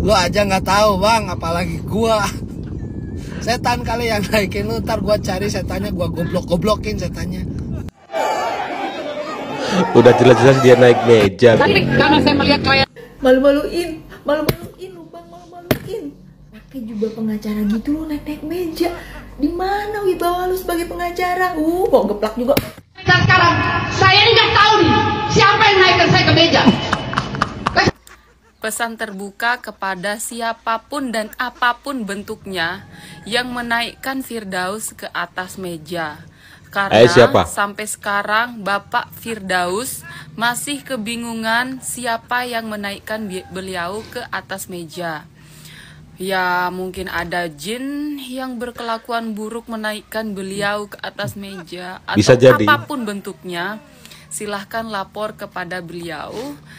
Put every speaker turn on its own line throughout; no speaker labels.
Lu aja nggak tahu bang, apalagi gua. Setan kali yang naikin lu, ntar gua cari setannya, gua goblok-goblokin setannya.
Udah jelas-jelas dia naik meja.
Tapi karena saya melihat kayak
Malu-maluin lu bang, malu-maluin. Pakai juga pengacara gitu lu naik meja. Di mana wibawa lu sebagai pengacara? Mau geplak juga.
sekarang saya ini nggak tahu nih siapa yang naikkan saya ke meja.
Pesan terbuka kepada siapapun dan apapun bentuknya yang menaikkan Firdaus ke atas meja. Karena sampai sekarang Bapak Firdaus masih kebingungan siapa yang menaikkan beliau ke atas meja. Ya mungkin ada jin yang berkelakuan buruk menaikkan beliau ke atas meja. Atau
bisa jadi
apapun bentuknya. Silahkan lapor kepada beliau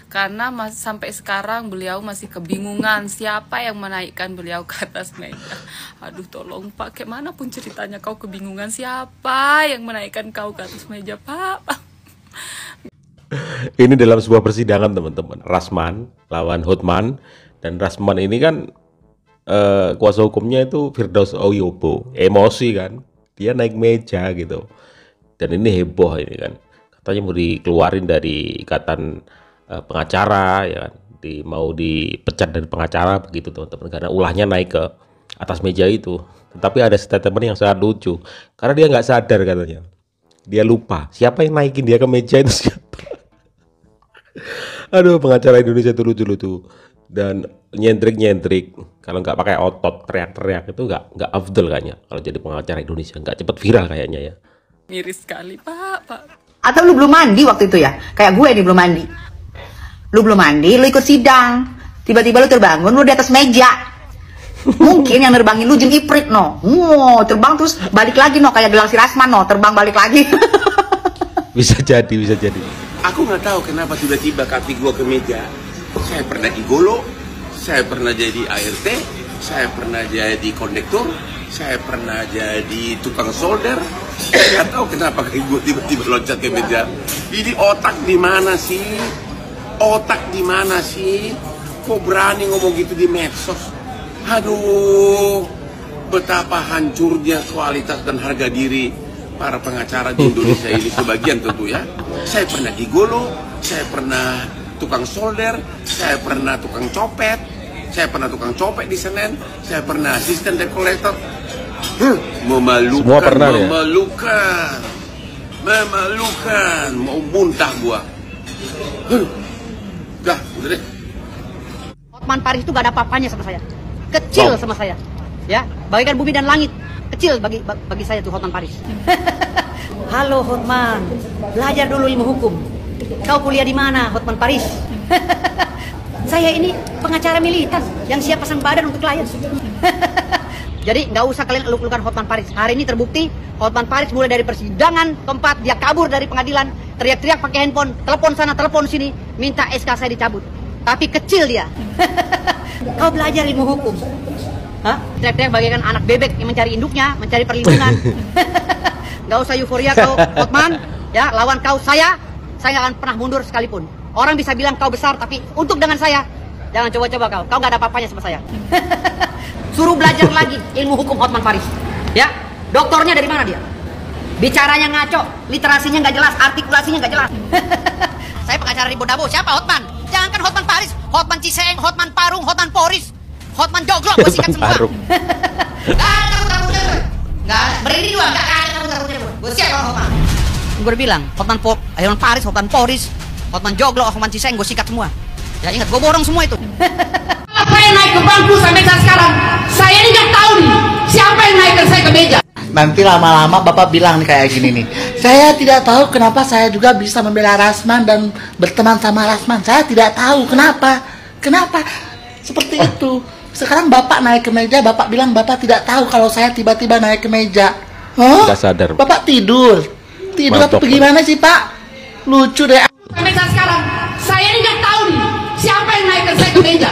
karena sampai sekarang beliau masih kebingungan siapa yang menaikkan beliau ke atas meja. Aduh tolong Pak, kayak mana pun ceritanya kau kebingungan siapa yang menaikkan kau ke atas meja Pak.
Ini dalam sebuah persidangan teman-teman, Rasman lawan Hotman, dan Rasman ini kan kuasa hukumnya itu Firdaus Oyobo, emosi kan, dia naik meja gitu, dan ini heboh ini kan. Katanya mau dikeluarin dari ikatan pengacara ya kan, mau dipecat dari pengacara begitu teman-teman, karena ulahnya naik ke atas meja itu. Tetapi ada statement yang sangat lucu karena dia nggak sadar, katanya dia lupa siapa yang naikin dia ke meja itu siapa. Aduh, pengacara Indonesia itu lucu-lucu dan nyentrik kalau nggak pakai otot teriak-teriak itu nggak afdol kayaknya kalau jadi pengacara Indonesia, nggak cepet viral kayaknya ya.
Miris sekali Pak.
Atau lu belum mandi waktu itu ya? Kayak gue nih belum mandi. Lu belum mandi, lu ikut sidang. Tiba-tiba lu terbangun, lu di atas meja. Mungkin yang nerbangin lu jin ifrit no. Terbang terus balik lagi no, kayak gelang si Rasman no, terbang balik lagi.
Bisa jadi.
Aku nggak tahu kenapa tiba-tiba kaki gua ke meja. Saya pernah gigolo, saya pernah jadi ART, saya pernah jadi kondektur, saya pernah jadi tukang solder. Saya nggak tahu kenapa kaki gue tiba-tiba loncat ke meja. Ini otak di mana sih? Otak di mana sih? Kok berani ngomong gitu di medsos? Aduh, betapa hancurnya kualitas dan harga diri para pengacara di Indonesia ini, sebagian tentu ya. Saya pernah gigolo, saya pernah tukang solder, saya pernah tukang copet, saya pernah tukang copet di Senen, saya pernah asisten debt collector. Memalukan,
semua pernah,
memalukan, mau muntah gua. Udah deh.
Hotman Paris itu gak ada apa-apanya sama saya. Kecil sama saya. Ya, bagaikan bumi dan langit. Kecil bagi saya tuh Hotman Paris. Halo Hotman, belajar dulu ilmu hukum. Kau kuliah di mana Hotman Paris? Saya ini pengacara militan yang siap pasang badan untuk klien. Jadi nggak usah kalian eluk-elukan Hotman Paris. Hari ini terbukti Hotman Paris mulai dari persidangan keempat dia kabur dari pengadilan, teriak-teriak pakai handphone, telepon sana, telepon sini, minta SK saya dicabut. Tapi kecil dia. Kau belajar ilmu hukum. Hah? Teriak-teriak bagaikan anak bebek yang mencari induknya, mencari perlindungan. Nggak usah euforia kau Hotman. Ya, lawan kau saya nggak akan pernah mundur sekalipun. Orang bisa bilang kau besar, tapi untuk dengan saya jangan coba-coba kau. Kau nggak ada apa-apanya sama saya. Suruh belajar lagi ilmu hukum Hotman Paris. Ya, doktornya dari mana dia? Bicaranya ngaco, literasinya nggak jelas, artikulasinya nggak jelas. Saya pengacara Ribo Dabo, siapa Hotman? Jangankan Hotman Paris, Hotman Ciseng, Hotman Parung, Hotman Poris, Hotman Joglo, gue sikat semua. Nggak, berdiri dua, nggak ada gue siap Hotman. Gue bilang, Hotman Paris, Hotman Poris, Hotman Joglo, Hotman Ciseng, gue sikat semua. Ya ingat, gue borong semua itu.
Saya naik ke bangku sampai saat sekarang, saya ini nggak tahu nih siapa yang naikkan saya ke meja.
Nanti lama-lama Bapak bilang nih kayak gini nih, saya tidak tahu kenapa saya juga bisa membela Rasman dan berteman sama Rasman. Saya tidak tahu kenapa seperti itu. Sekarang Bapak naik ke meja, Bapak bilang Bapak tidak tahu kalau saya tiba-tiba naik ke meja.
Nggak sadar.
Bapak tidur apa gimana sih Pak? Lucu deh.
Sampai saat sekarang, saya ini nggak tahu nih siapa yang naikkan saya ke meja.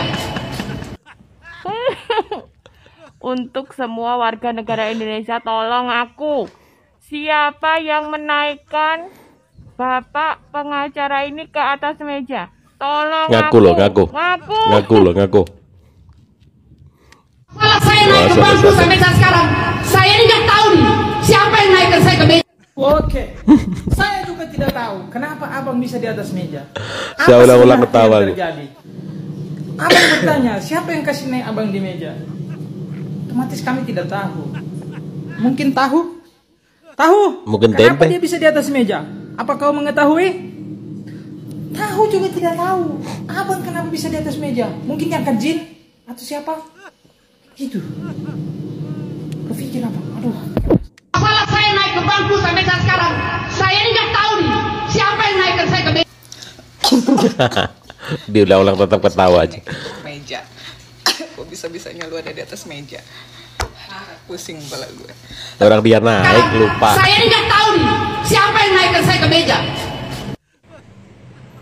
Untuk semua warga negara Indonesia, tolong aku, siapa yang menaikkan Bapak pengacara ini ke atas meja? Tolong
ngaku.
naik ke bangku sampai saat sekarang. Saya ini nggak tahu nih siapa yang naikkan saya ke meja.
Oke, saya juga tidak tahu kenapa abang bisa di atas meja.
Saya ulang-ulang ketawa.
Terjadi? Abang bertanya, siapa yang kasih naik abang di meja? Otomatis kami tidak tahu. Mungkin tahu? Tahu?
Mungkin
kenapa
tempe.
dia bisa di atas meja? Apa kau mengetahui? Tahu juga tidak tahu. Abang kenapa bisa di atas meja? Mungkin yang jin atau siapa? Gitu. Berpikir apa? Aduh.
Masalah saya naik ke bangku sampai saat sekarang. Saya ini nggak tahu nih siapa yang naikkan saya ke meja.
Diulang-ulang tetap ketawa aja.
Meja. Kok bisa-bisanya lu ada di atas meja? Pusing kepala gue.
Orang dia naik lupa.
Saya ini nggak tahu nih siapa yang naikkan saya ke meja.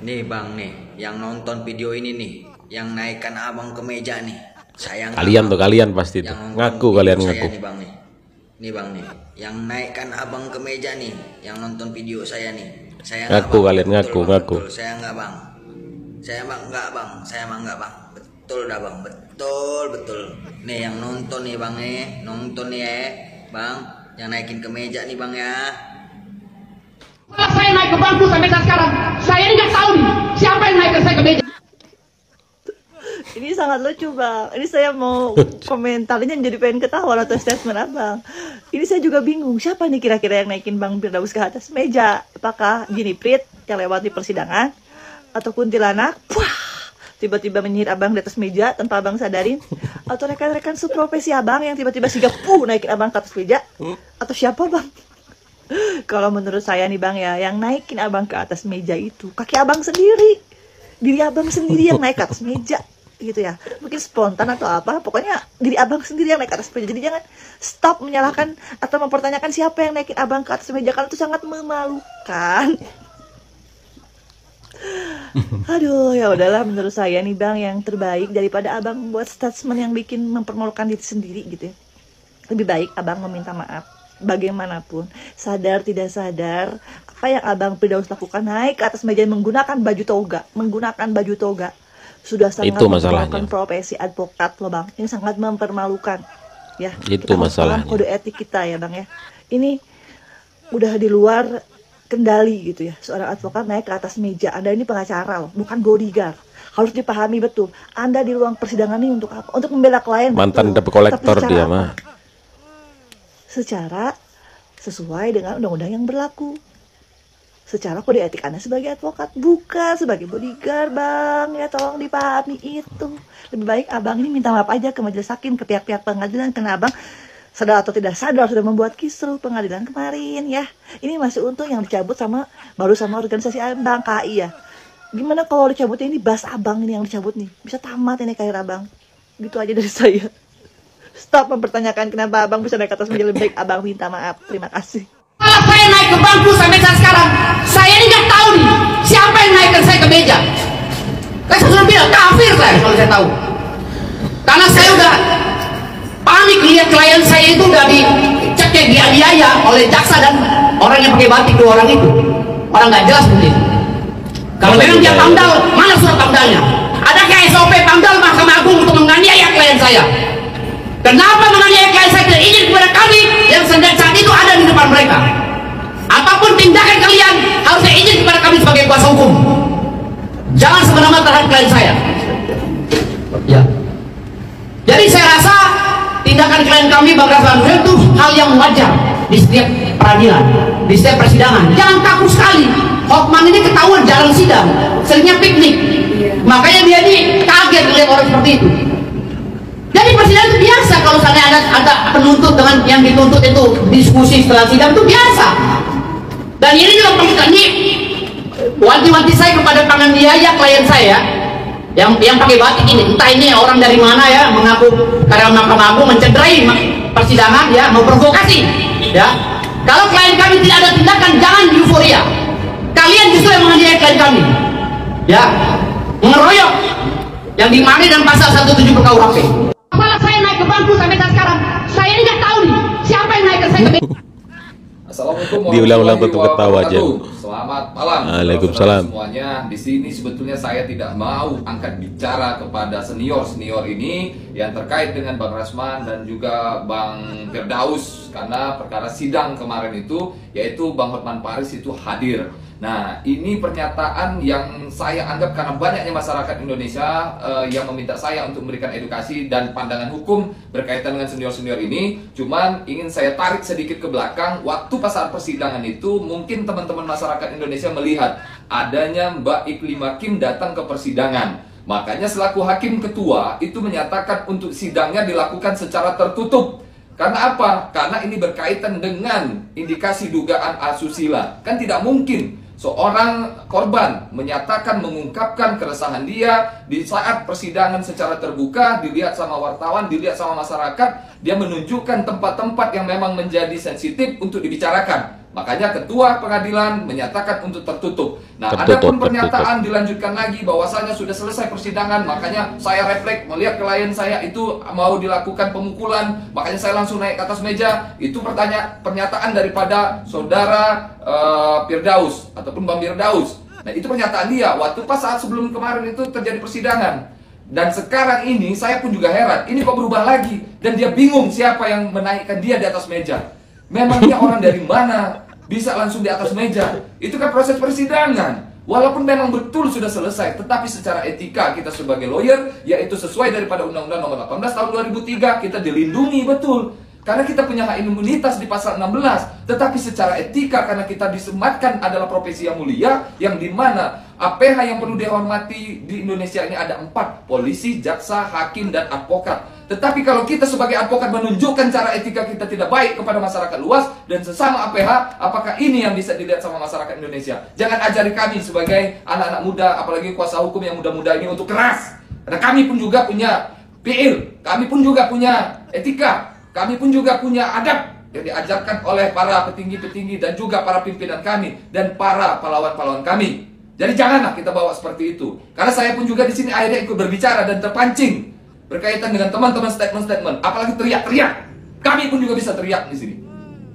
Nih bang nih, yang nonton video ini nih, yang naikkan abang ke meja nih. Saya
Kalian tuh, kalian pasti tuh. Ngaku kalian ngaku.
Nih bang nih. Nih bang nih, yang naikkan abang ke meja nih, yang nonton video saya nih. Saya
Ngaku
bang.
kalian, ngaku,
Betul,
ngaku.
Betul, saya enggak bang. Saya emang enggak bang, saya emang enggak bang. Betul dah bang, betul. Nih yang nonton nih bang nonton nih bang, yang naikin ke meja nih bang ya.
Masalah saya naik ke bangku sampai saat sekarang. Saya ini nggak tahu nih siapa yang naikkan saya ke meja.
Ini sangat lucu bang. Ini saya mau komentarnya jadi pengen ketawa atau statement abang. Ini saya juga bingung. Siapa nih kira-kira yang naikin Bang Firdaus ke atas meja? Apakah Gini Prit yang lewat di persidangan? Atau kuntilanak? Wah, tiba-tiba menyihir abang di atas meja tanpa abang sadarin? Atau rekan-rekan seprofesi abang yang tiba-tiba sigap naikin abang ke atas meja? Atau siapa bang? Kalau menurut saya nih bang ya, yang naikin abang ke atas meja itu kaki abang sendiri. Diri abang sendiri yang naik ke atas meja. Gitu ya, mungkin spontan atau apa, pokoknya diri abang sendiri yang naik ke atas meja. Jadi jangan stop menyalahkan atau mempertanyakan siapa yang naikin abang ke atas meja, karena itu sangat memalukan. Aduh, ya udahlah, menurut saya nih bang, yang terbaik daripada abang membuat statement yang bikin mempermalukan diri sendiri gitu ya, lebih baik abang meminta maaf. Bagaimanapun, sadar tidak sadar, apa yang abang Firdaus lakukan, naik ke atas meja menggunakan baju toga, sudah sangat mempermalukan profesi advokat loh bang. Ini sangat mempermalukan ya.
Itu masalahnya.
Kode etik kita ya bang ya. Ini udah di luar kendali gitu ya. Seorang advokat naik ke atas meja. Anda ini pengacara loh, bukan bodyguard. Harus dipahami betul. Anda di ruang persidangan ini untuk apa? Untuk membela klien.
Mantan debt kolektor dia mah.
Secara sesuai dengan undang-undang yang berlaku. Secara kode etik Anda sebagai advokat, bukan sebagai bodyguard bang ya, tolong dipahami itu. Lebih baik abang ini minta maaf aja ke majelis hakim, ke pihak-pihak pengadilan, karena abang sadar atau tidak sadar sudah membuat kisruh pengadilan kemarin ya. Ini masih untung yang dicabut baru sama organisasi abang KI ya. Gimana kalau dicabutnya ini bas abang ini yang dicabut nih, bisa tamat ini karir abang. Gitu aja dari saya. Stop mempertanyakan kenapa abang bisa naik ke atas meja, lebih baik abang minta maaf. Terima kasih.
Masalah saya naik ke bangku sampai saat sekarang. Saya ini nggak tahu nih siapa yang naikkan saya ke meja. Saya sudah bilang kafir saya kalau saya tahu. Karena saya udah panik lihat klien saya itu udah dicek biaya oleh jaksa dan orang yang pakai batik, dua orang itu. Orang nggak jelas mungkin. Kalau memang dia pamdal, mana surat pamdalnya? Adakah SOP pamdal Mahkamah Agung untuk menganiaya klien saya? Kenapa menganiaya klien saya tidak izin kepada kami yang saat itu ada di depan mereka? Apapun tindakan kalian harusnya izin kepada kami sebagai kuasa hukum. Jangan semena-mena terhadap klien saya. Ya. Jadi saya rasa tindakan klien kami Bang Rasman itu hal yang wajar di setiap peradilan, di setiap persidangan. Jangan kaku sekali. Hotman ini ketahuan jarang sidang, seringnya piknik. Makanya dia ini kaget melihat orang seperti itu. Jadi persidangan itu biasa, kalau misalnya ada penuntut dengan yang dituntut itu diskusi setelah sidang itu biasa. Dan ini juga ini wanti-wanti saya kepada penganiaya klien saya yang pakai batik ini, entah ini orang dari mana ya, mengaku karyawan Mahkamah Agung, mencederai persidangan ya, memprovokasi ya. Kalau klien kami tidak ada tindakan, jangan euforia. Kalian justru yang menganiaya klien kami ya, mengeroyok yang dimana dan pasal 17 KUHP. Masalah saya naik ke bangku sampai saat sekarang, saya ini nggak tahu nih siapa yang naik ke saya.
Assalamualaikum
Diulang-ulang tutup ketawa aja.
Selamat malam.
Waalaikumsalam.
Semuanya. Di sini sebetulnya saya tidak mau angkat bicara kepada senior-senior ini yang terkait dengan Bang Rasman dan juga Bang Firdaus karena perkara sidang kemarin itu, yaitu Bang Hotman Paris itu hadir. Nah, ini pernyataan yang saya anggap karena banyaknya masyarakat Indonesia yang meminta saya untuk memberikan edukasi dan pandangan hukum berkaitan dengan senior-senior ini. Cuman ingin saya tarik sedikit ke belakang. Waktu pas saat persidangan itu, mungkin teman-teman masyarakat Indonesia melihat adanya Mbak Iklim Hakim datang ke persidangan. Makanya selaku hakim ketua itu menyatakan untuk sidangnya dilakukan secara tertutup. Karena apa? Karena ini berkaitan dengan indikasi dugaan asusila. Kan tidak mungkin seorang korban menyatakan, mengungkapkan keresahan dia di saat persidangan secara terbuka, dilihat sama wartawan, dilihat sama masyarakat, dia menunjukkan tempat-tempat yang memang menjadi sensitif untuk dibicarakan. Makanya ketua pengadilan menyatakan untuk tertutup. Nah, ada pun pernyataan dilanjutkan lagi bahwasanya sudah selesai persidangan, makanya saya refleks melihat klien saya itu mau dilakukan pemukulan, makanya saya langsung naik ke atas meja. Itu pernyataan daripada saudara Firdaus ataupun Bang Firdaus. Nah, itu pernyataan dia waktu pas saat sebelum kemarin itu terjadi persidangan. Dan sekarang ini saya pun juga heran, ini kok berubah lagi dan dia bingung siapa yang menaikkan dia di atas meja. Memangnya orang dari mana bisa langsung di atas meja? Itu kan proses persidangan. Walaupun memang betul sudah selesai, tetapi secara etika kita sebagai lawyer, yaitu sesuai daripada Undang-Undang Nomor 18 Tahun 2003, kita dilindungi betul. Karena kita punya hak imunitas di pasal 16. Tetapi secara etika, karena kita disematkan adalah profesi yang mulia, yang dimana APH yang perlu dihormati di Indonesia ini ada 4. Polisi, jaksa, hakim, dan advokat. Tetapi kalau kita sebagai advokat menunjukkan cara etika kita tidak baik kepada masyarakat luas dan sesama APH, apakah ini yang bisa dilihat sama masyarakat Indonesia? Jangan ajari kami sebagai anak-anak muda, apalagi kuasa hukum yang muda-muda ini untuk keras. Karena kami pun juga punya PIL, kami pun juga punya etika, kami pun juga punya adab yang diajarkan oleh para petinggi-petinggi dan juga para pimpinan kami dan para pahlawan-pahlawan kami. Jadi janganlah kita bawa seperti itu. Karena saya pun juga di sini akhirnya ikut berbicara dan terpancing berkaitan dengan teman-teman statement-statement, apalagi teriak-teriak. Kami pun juga bisa teriak di sini.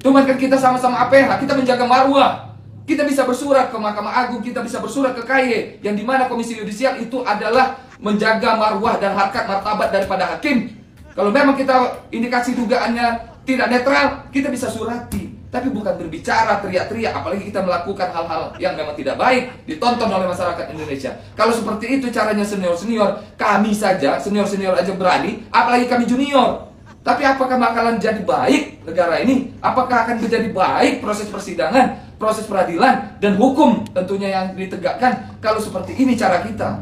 Cuman kan kita sama-sama APH, kita menjaga marwah. Kita bisa bersurat ke Mahkamah Agung, kita bisa bersurat ke KY, yang dimana Komisi Yudisial itu adalah menjaga marwah dan harkat martabat daripada hakim. Kalau memang kita indikasi dugaannya tidak netral, kita bisa surati. Tapi bukan berbicara teriak-teriak, apalagi kita melakukan hal-hal yang memang tidak baik, ditonton oleh masyarakat Indonesia. Kalau seperti itu caranya senior-senior, kami saja, senior-senior aja berani, apalagi kami junior. Tapi apakah bakalan jadi baik negara ini? Apakah akan menjadi baik proses persidangan, proses peradilan, dan hukum tentunya yang ditegakkan kalau seperti ini cara kita?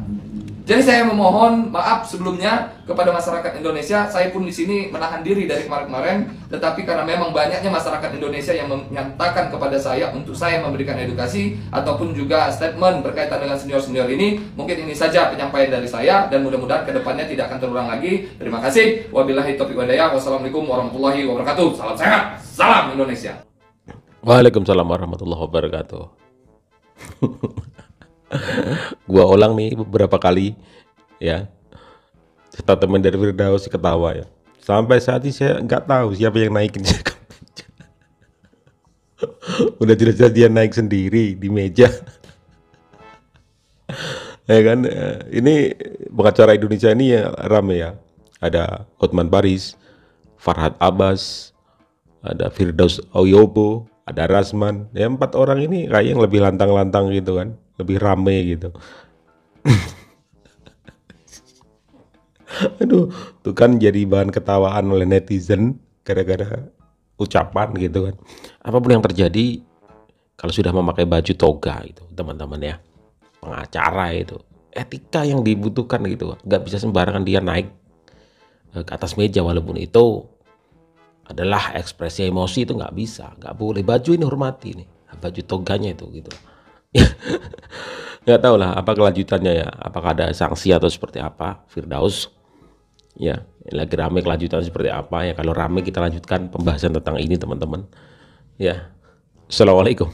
Jadi saya memohon maaf sebelumnya kepada masyarakat Indonesia. Saya pun di sini menahan diri dari kemarin-kemarin, tetapi karena memang banyaknya masyarakat Indonesia yang menyatakan kepada saya untuk saya memberikan edukasi ataupun juga statement berkaitan dengan senior-senior ini. Mungkin ini saja penyampaian dari saya dan mudah-mudahan kedepannya tidak akan terulang lagi. Terima kasih. Wabillahi taufiq wal hidayah. Wassalamualaikum warahmatullahi wabarakatuh. Salam sehat, salam Indonesia.
Waalaikumsalam warahmatullahi wabarakatuh. Gua ulang nih beberapa kali ya statement dari Firdaus, ketawa ya. Sampai saat ini saya nggak tahu siapa yang naikin dia ke meja. Udah jelas-jelas dia naik sendiri di meja. Ya kan, ini pengacara Indonesia ini ya rame ya. Ada Hotman Paris, Farhad Abbas, ada Firdaus Oyobo, ada Rasman. Ya 4 orang ini kayak yang lebih lantang-lantang gitu kan, lebih rame gitu. Aduh, tuh kan jadi bahan ketawaan oleh netizen gara-gara ucapan gitu kan. Apapun yang terjadi, kalau sudah memakai baju toga itu teman-teman ya, pengacara itu etika yang dibutuhkan gitu. Gak bisa sembarangan dia naik ke atas meja walaupun itu adalah ekspresi emosi, itu nggak bisa, nggak boleh. Baju ini hormati nih, baju toganya itu gitu. Nggak tahu lah apa kelanjutannya ya, apakah ada sanksi atau seperti apa. Firdaus ya lagi rame, kelanjutan seperti apa ya. Kalau rame kita lanjutkan pembahasan tentang ini teman-teman ya. Assalamualaikum.